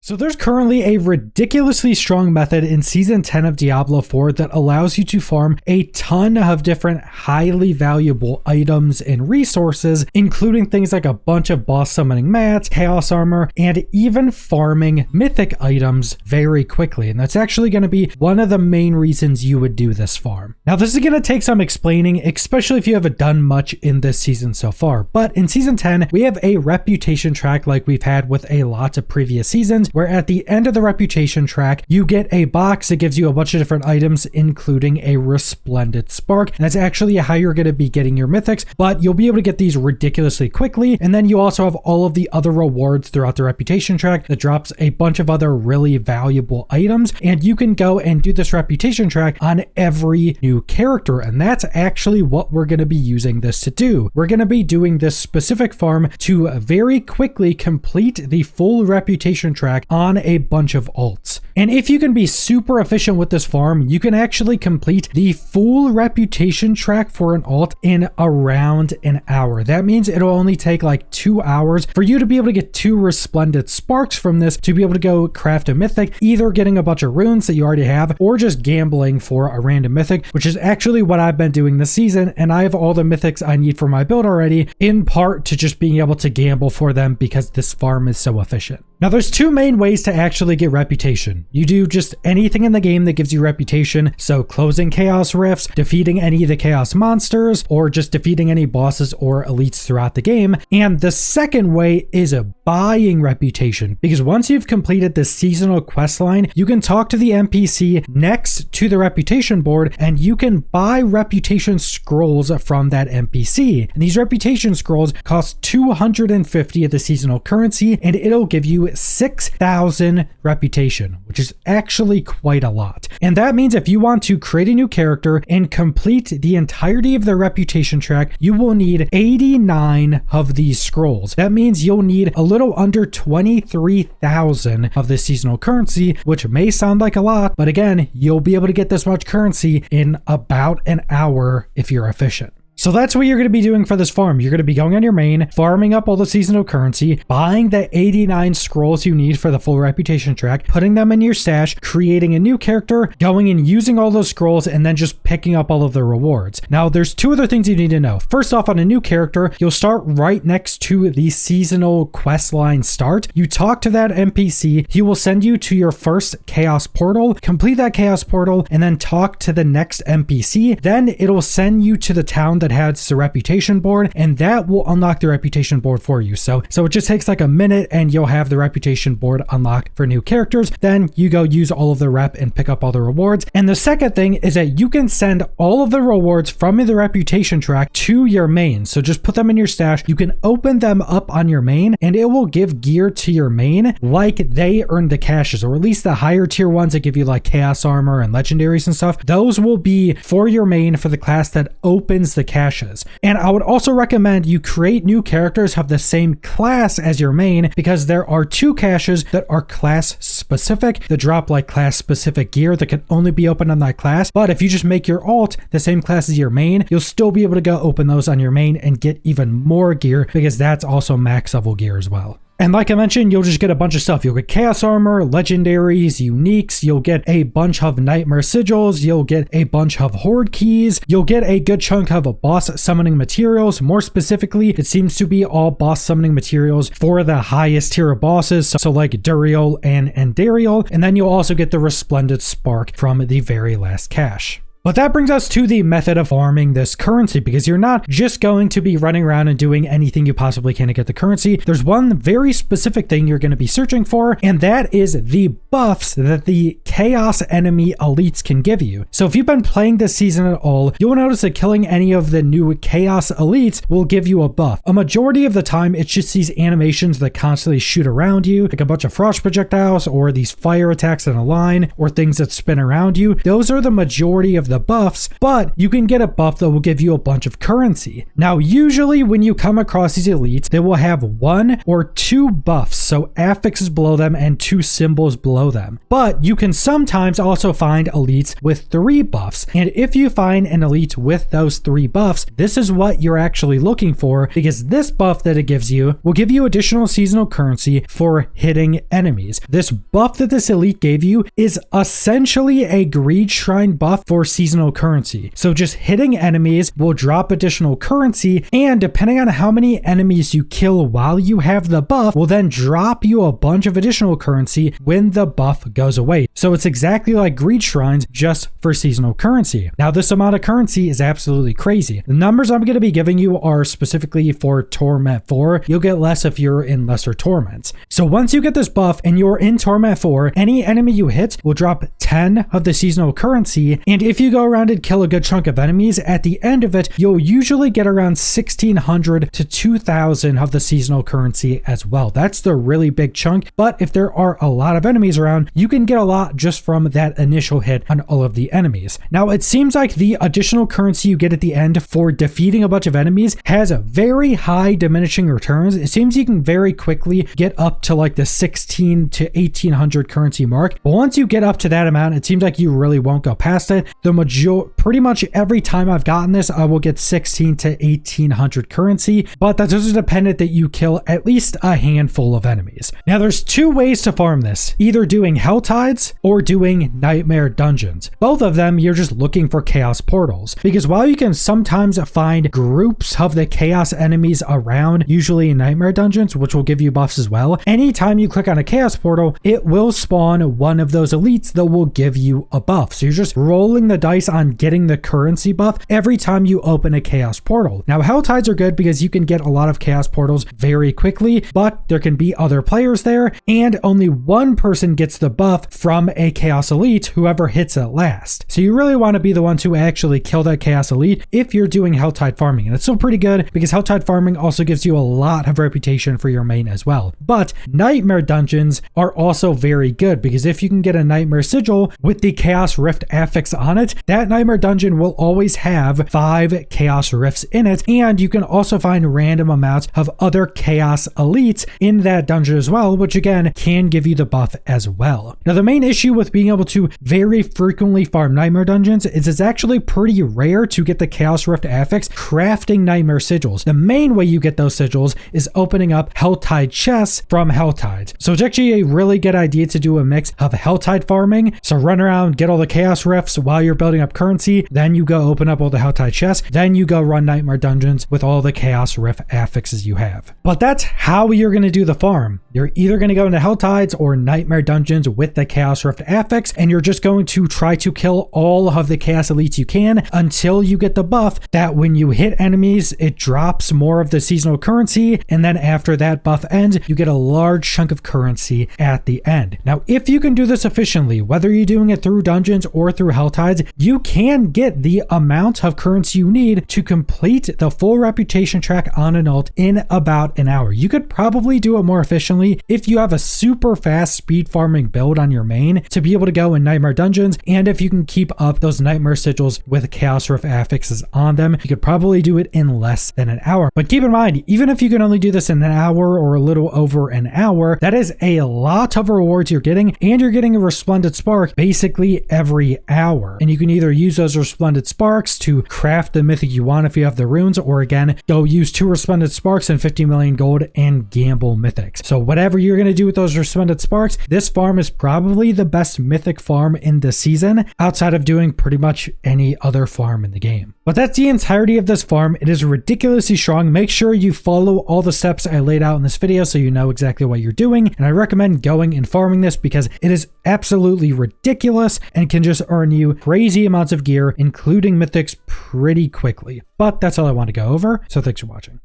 So there's currently a ridiculously strong method in Season 10 of Diablo 4 that allows you to farm a ton of different highly valuable items and resources, including things like a bunch of boss summoning mats, chaos armor, and even farming mythic items very quickly. And that's actually going to be one of the main reasons you would do this farm. Now this is going to take some explaining, especially if you haven't done much in this season so far. But in Season 10, we have a reputation track like we've had with a lot of previous seasons, where at the end of the reputation track, you get a box that gives you a bunch of different items, including a resplendent spark. And that's actually how you're going to be getting your mythics, but you'll be able to get these ridiculously quickly. And then you also have all of the other rewards throughout the reputation track that drops a bunch of other really valuable items. And you can go and do this reputation track on every new character. And that's actually what we're going to be using this to do. We're going to be doing this specific farm to very quickly complete the full reputation track on a bunch of alts. And if you can be super efficient with this farm, you can actually complete the full reputation track for an alt in around an hour. That means it'll only take like 2 hours for you to be able to get 2 resplendent sparks from this to be able to go craft a mythic, either getting a bunch of runes that you already have or just gambling for a random mythic, which is actually what I've been doing this season. And I have all the mythics I need for my build already, in part to just being able to gamble for them because this farm is so efficient. Now there's 2 main ways to actually get reputation. You do just anything in the game that gives you reputation, so closing chaos rifts, defeating any of the chaos monsters, or just defeating any bosses or elites throughout the game. And the second way is buying reputation, because once you've completed the seasonal quest line, you can talk to the NPC next to the reputation board and you can buy reputation scrolls from that NPC. And these reputation scrolls cost 250 of the seasonal currency, and it'll give you 6,000 reputation, which is actually quite a lot. And that means if you want to create a new character and complete the entirety of the reputation track, you will need 89 of these scrolls. That means you'll need a little under 23,000 of the seasonal currency, which may sound like a lot, but again, you'll be able to get this much currency in about an hour if you're efficient. So that's what you're going to be doing for this farm. You're going to be going on your main, farming up all the seasonal currency, buying the 89 scrolls you need for the full reputation track, putting them in your stash, creating a new character, going and using all those scrolls, and then just picking up all of the rewards. Now, there's 2 other things you need to know. First off, on a new character, you'll start right next to the seasonal quest line start. You talk to that NPC, he will send you to your first chaos portal, complete that chaos portal, and then talk to the next NPC. Then it'll send you to the town that has the reputation board, and that will unlock the reputation board for you. So it just takes like a minute and you'll have the reputation board unlocked for new characters. Then you go use all of the rep and pick up all the rewards. And the second thing is that you can send all of the rewards from the reputation track to your main. So just put them in your stash. You can open them up on your main and it will give gear to your main like they earn the caches, or at least the higher tier ones that give you like chaos armor and legendaries and stuff. Those will be for your main for the class that opens the caches. And I would also recommend you create new characters have the same class as your main, because there are 2 caches that are class specific that drop like class specific gear that can only be opened on that class. But if you just make your alt the same class as your main, you'll still be able to go open those on your main and get even more gear, because that's also max level gear as well. And like I mentioned, you'll just get a bunch of stuff. You'll get chaos armor, legendaries, uniques. You'll get a bunch of nightmare sigils. You'll get a bunch of horde keys. You'll get a good chunk of boss summoning materials. More specifically, it seems to be all boss summoning materials for the highest tier of bosses. So like Duriel and Endariel. And then you'll also get the resplendent spark from the very last cache. But that brings us to the method of farming this currency, because you're not just going to be running around and doing anything you possibly can to get the currency. There's one very specific thing you're going to be searching for, and that is the buffs that the chaos enemy elites can give you. So if you've been playing this season at all, you'll notice that killing any of the new chaos elites will give you a buff. A majority of the time, it's just these animations that constantly shoot around you, like a bunch of frost projectiles, or these fire attacks in a line, or things that spin around you. Those are the majority of the buffs, but you can get a buff that will give you a bunch of currency. Now, usually when you come across these elites, they will have 1 or 2 buffs, so affixes below them and 2 symbols below them. But you can sometimes also find elites with 3 buffs. And if you find an elite with those 3 buffs, this is what you're actually looking for, because this buff that it gives you will give you additional seasonal currency for hitting enemies. This buff that this elite gave you is essentially a greed shrine buff for seasonal currency. So just hitting enemies will drop additional currency, and depending on how many enemies you kill while you have the buff, will then drop you a bunch of additional currency when the buff goes away. So it's exactly like greed shrines, just for seasonal currency. Now this amount of currency is absolutely crazy. The numbers I'm going to be giving you are specifically for Torment 4. You'll get less if you're in lesser torments. So once you get this buff and you're in Torment 4, any enemy you hit will drop 10 of the seasonal currency, and if you go around and kill a good chunk of enemies, at the end of it, you'll usually get around 1,600 to 2,000 of the seasonal currency as well. That's the really big chunk, but if there are a lot of enemies around, you can get a lot just from that initial hit on all of the enemies. Now, it seems like the additional currency you get at the end for defeating a bunch of enemies has very high diminishing returns. It seems you can very quickly get up to like the 16 to 1,800 currency mark, but once you get up to that amount, it seems like you really won't go past it. Pretty much every time I've gotten this, I will get 16 to 1,800 currency, but that's also dependent that you kill at least a handful of enemies. Now, there's 2 ways to farm this, either doing Hell Tides or doing Nightmare Dungeons. Both of them, you're just looking for Chaos Portals, because while you can sometimes find groups of the Chaos enemies around, usually in Nightmare Dungeons, which will give you buffs as well, anytime you click on a Chaos Portal, it will spawn one of those elites that will give you a buff. So you're just rolling the dice on getting the currency buff every time you open a Chaos Portal. Now, Hell Tides are good because you can get a lot of Chaos Portals very quickly, but there can be other players there, and only one person gets the buff from a Chaos Elite, whoever hits it last. So you really want to be the one to actually kill that Chaos Elite if you're doing Helltide farming. And it's still pretty good because Helltide farming also gives you a lot of reputation for your main as well. But Nightmare Dungeons are also very good because if you can get a Nightmare Sigil with the Chaos Rift affix on it, that Nightmare Dungeon will always have 5 Chaos Rifts in it, and you can also find random amounts of other Chaos Elites in that dungeon as well, which again can give you the buff as well. Now, the main issue with being able to very frequently farm Nightmare Dungeons is it's actually pretty rare to get the Chaos Rift affix crafting Nightmare Sigils. The main way you get those sigils is opening up Helltide chests from Helltides. So it's actually a really good idea to do a mix of Helltide farming. So run around, get all the Chaos Rifts while you're building up currency, then you go open up all the Helltide chests, then you go run Nightmare Dungeons with all the Chaos Rift affixes you have. But that's how you're going to do the farm. You're either going to go into Helltides or Nightmare Dungeons with the Chaos Rift affix, and you're just going to try to kill all of the Chaos Elites you can until you get the buff that when you hit enemies, it drops more of the seasonal currency, and then after that buff ends, you get a large chunk of currency at the end. Now, if you can do this efficiently, whether you're doing it through dungeons or through Helltides, you can get the amount of currency you need to complete the full reputation track on an ult in about an hour. You could probably do it more efficiently if you have a super fast speed farming build on your main to be able to go in Nightmare Dungeons, and if you can keep up those Nightmare Sigils with Chaos Rift affixes on them, you could probably do it in less than an hour. But keep in mind, even if you can only do this in an hour or a little over an hour, that is a lot of rewards you're getting, and you're getting a Resplendent Spark basically every hour. And you can either use those Resplendent Sparks to craft the mythic you want if you have the runes, or again, go use 2 Resplendent Sparks and 50 million gold and gamble mythics. So whatever you're going to do with those Resplendent Sparks, this farm is probably the best mythic farm in the season outside of doing pretty much any other farm in the game. But that's the entirety of this farm. It is ridiculously strong. Make sure you follow all the steps I laid out in this video so you know exactly what you're doing. And I recommend going and farming this because it is absolutely ridiculous and can just earn you crazy amounts of gear, including mythics, pretty quickly. But that's all I want to go over. So thanks for watching.